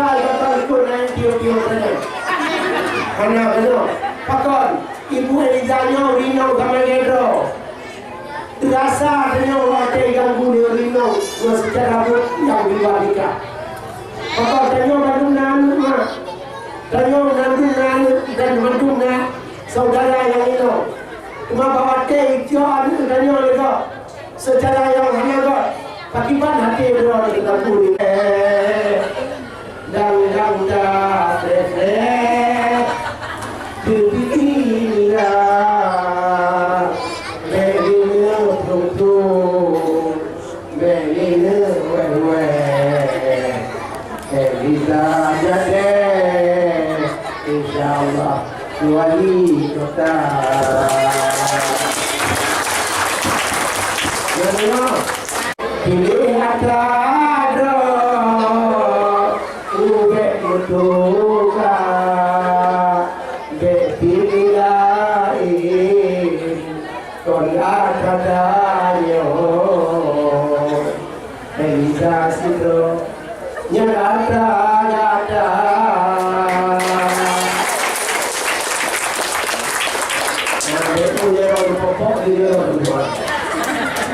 Hai kata ikut naik tiup-tiup mana? Mana betul? Pakon, ibu Elizanya Rino sama Gedro. Terasa tanya orang ganggu di Rino secara yang pribadi. Pakon tanya bandung nama. Tanya bandung dan bandung saudara yang itu. Cuma bawa teh itu tanya mereka secara yang hanya kok. Pakiban hati berdoa di kampung dang dah reflek dibina begini untuk begini wewe kita jadi insyaallah wali kota ya pilih ada ube mutuka betilain kon akadayo Elisa sidro nyata Nah, itu yang pokok dia